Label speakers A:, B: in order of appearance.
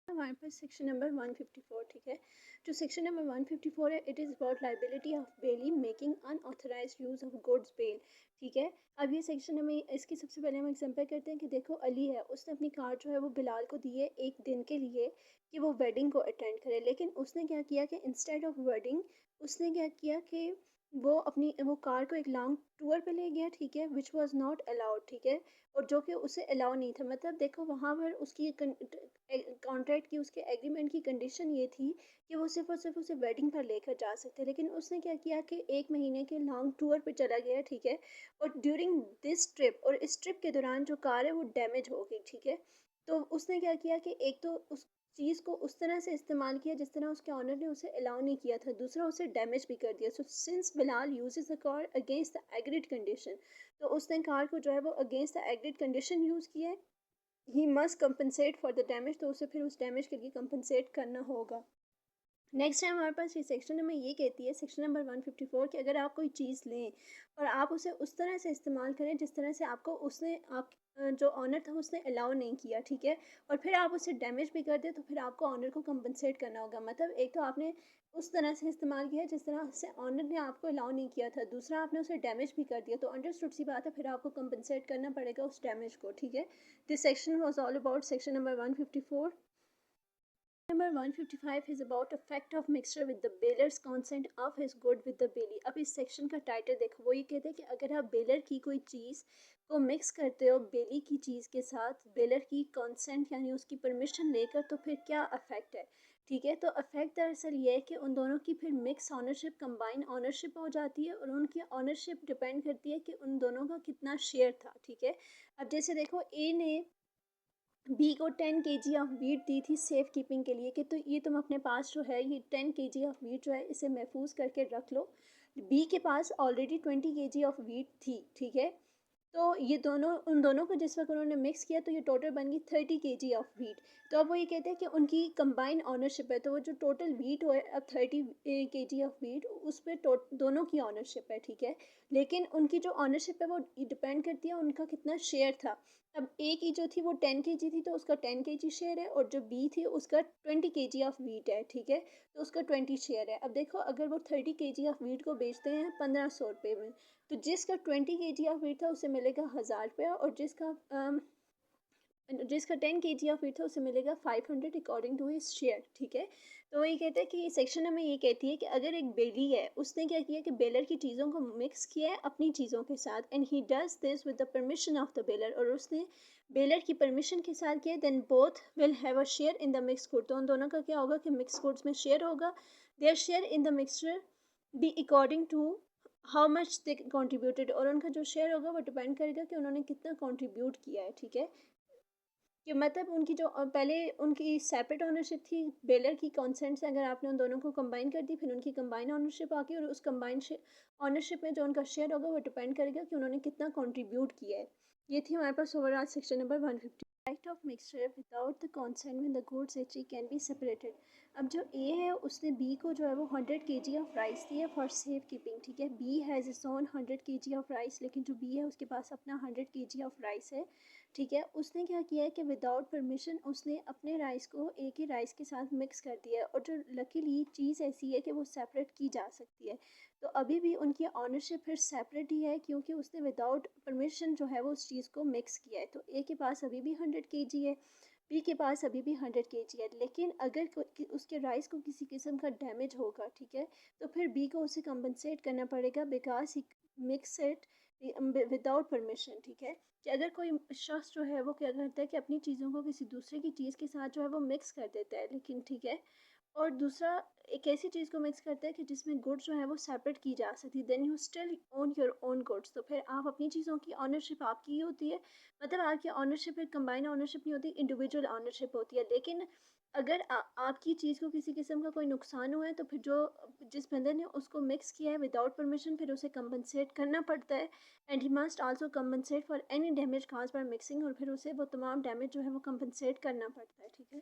A: हमारे पास section number 154, ठीक है। जो सेक्शन नंबर 154 है, it is about liability of bailee making unauthorised use of goods bailed, ठीक है। अब ये सेक्शन हमें इसकी सबसे पहले हम एग्जांपल करते हैं कि देखो अली है, उसने अपनी कार जो है वो बिलाल को दी है एक दिन के लिए कि वो वेडिंग को अटेंड करे, लेकिन उसने क्या किया कि इंस्टेड ऑफ वेडिंग उसने क्या किया कि वो कार को एक लॉन्ग टूर पे ले गया, ठीक है, विच वॉज नॉट अलाउड, ठीक है, और जो कि उसे अलाउ नहीं था। मतलब देखो वहाँ पर उसकी कॉन्ट्रैक्ट की, उसके एग्रीमेंट की कंडीशन ये थी कि वो सिर्फ और सिर्फ उसे वेडिंग पर लेकर जा सकते, लेकिन उसने क्या किया कि एक महीने के लॉन्ग टूर पे चला गया, ठीक है, और ड्यूरिंग दिस ट्रिप, और इस ट्रिप के दौरान जो कार है वो डैमेज हो गई, ठीक है। तो उसने क्या किया कि एक तो उस चीज़ को उस तरह से इस्तेमाल किया जिस तरह उसके ऑनर ने उसे अलाउ नहीं किया था, दूसरा उसे डैमेज भी कर दिया। So since Bilal uses the car against the agreed condition, तो उसने कार को जो है वो against the agreed condition use किया है, he must compensate for the damage, तो उसे फिर उस डैमेज के लिए कंपनसेट करना होगा। नेक्स्ट है हमारे पास ये सेक्शन हमें ये कहती है, सेक्शन नंबर 154, कि अगर आप कोई चीज़ लें और आप उसे उस तरह से इस्तेमाल करें जिस तरह से आपको उसने आप जो ऑनर था उसने अलाउ नहीं किया, ठीक है, और फिर आप उसे डैमेज भी कर दें, तो फिर आपको ऑनर को कंपनसेट करना होगा। मतलब एक तो आपने उस तरह से इस्तेमाल किया जिस तरह से ऑनर ने आपको अलाउ नहीं किया था, दूसरा आपने उसे डैमेज भी कर दिया, तो अंडरस्टूड सी बात है, फिर आपको कंपनसेट करना पड़ेगा उस डैमेज को, ठीक है। This section was all about section number 154। Number 155 is about effect of mixture with the baler's consent of his good with the bailey। अब इस सेक्शन का टाइटल देखो, वो ये कहते हैं कि अगर आप बेलर की कोई चीज़ को मिक्स करते हो बेली की चीज़ के साथ बेलर की कंसेंट यानी उसकी परमिशन लेकर, तो फिर क्या अफेक्ट है, ठीक है। तो अफेक्ट दरअसल ये है कि उन दोनों की फिर मिक्स ऑनरशिप, कंबाइन ऑनरशिप हो जाती है, और उनकी ऑनरशिप डिपेंड करती है कि उन दोनों का कितना शेयर था, ठीक है। अब जैसे देखो ए ने बी को 10 kg ऑफ वीट दी थी सेफ कीपिंग के लिए, कि तो ये तुम अपने पास जो है ये 10 kg ऑफ वीट जो है इसे महफूज करके रख लो। बी के पास ऑलरेडी 20 kg ऑफ वीट थी, ठीक है। तो ये दोनों उन दोनों को जिस वक्त उन्होंने मिक्स किया तो ये टोटल बन गई 30 kg ऑफ वीट। तो अब वो ये कहते हैं कि उनकी कंबाइन ऑनरशिप है, तो वो जो टोटल वीट हो अब 30 kg ऑफ वीट उस पर दोनों की ऑनरशिप है, ठीक है। लेकिन उनकी जो ऑनरशिप है वो डिपेंड करती है उनका कितना शेयर था। अब ए की जो थी वो 10 kg थी, तो उसका 10 kg शेयर है, और जो बी थी उसका 20 kg ऑफ वीट है, ठीक है, तो उसका 20 शेयर है। अब देखो अगर वो 30 kg ऑफ वीट को बेचते हैं 1500 रुपये में, तो जिसका 20 kg ऑफ वीट था उसे मिलेगा 1000 रुपया, और जिसका 10 kg ऑफ वीट था उसे मिलेगा 500 अकॉर्डिंग टू हिज शेयर, ठीक है। तो वही कहते हैं कि ये सेक्शन हमें ये कहती है कि अगर एक बेली है उसने क्या किया कि बेलर की चीज़ों को मिक्स किया है अपनी चीज़ों के साथ, and he does this with the permission of the bailor, और उसने बेलर की परमिशन के साथ किया, then both will have a share in the mix good, तो उन दोनों का क्या होगा कि मिक्स गुड्स में शेयर होगा। Their share in the mixture be according to how much they contributed, और उनका जो शेयर होगा वो डिपेंड करेगा कि उन्होंने कितना कंट्रीब्यूट किया है, ठीक है। कि मतलब उनकी जो पहले उनकी सेपरेट ओनरशिप थी बेलर की कॉन्सेंट से, अगर आपने उन दोनों को कंबाइन कर दी, फिर उनकी कंबाइन ओनरशिप आ गई, और उस कंबाइन ओनरशिप में जो उनका शेयर होगा वो डिपेंड करेगा कि उन्होंने कितना कंट्रीब्यूट किया है। ये थी हमारे पास overall section number 150। Fact of mixture without the consent when the goods actually can be separated। अब जो ए है उसने बी को जो है वो 100 kg ऑफ राइस दी है फॉर सेफ कीपिंग, ठीक है। B has its own 100 kg of rice, लेकिन जो बी है उसके पास अपना 100 kg ऑफ राइस है, ठीक है। उसने क्या किया है कि विदाउट परमिशन उसने अपने राइस को एक ही राइस के साथ मिक्स कर दिया है, और जो लकीली चीज़ ऐसी है कि वो सेपरेट की जा सकती है, तो अभी भी उनकी ऑनरशिप फिर सेपरेट ही है, क्योंकि उसने विदाउट परमिशन जो है वो उस चीज़ को मिक्स किया है। तो ए के पास अभी भी 100 kg है, बी के पास अभी भी 100 kg है, लेकिन अगर उसके राइस को किसी किस्म का डैमेज होगा, ठीक है, तो फिर बी को उसे कंपनसेट करना पड़ेगा because he mix it without permission, ठीक है। कि अगर कोई शख्स जो है वो क्या करता है कि अपनी चीज़ों को किसी दूसरे की चीज़ के साथ जो है वो मिक्स कर देता है, लेकिन ठीक है, और दूसरा एक ऐसी चीज़ को मिक्स करता है कि जिसमें गुड्स जो है वो सेपरेट की जा सकती है, then you still own your own goods, तो फिर आप अपनी चीज़ों की ऑनरशिप आपकी ही होती है। मतलब आपकी ऑनरशिप फिर कंबाइन ऑनरशिप नहीं होती, इंडिविजुअल ऑनरशिप होती है। लेकिन अगर आपकी चीज़ को किसी किस्म का कोई नुकसान हुआ है, तो फिर जो जिस बंदे ने उसको मिक्स किया है विदाउट परमिशन, फिर उसे कंपनसेट करना पड़ता है, and he must also compensate for any damage cause by mixing, और फिर उसे वो तमाम डैमेज जो है वो कंपनसेट करना पड़ता है, ठीक है।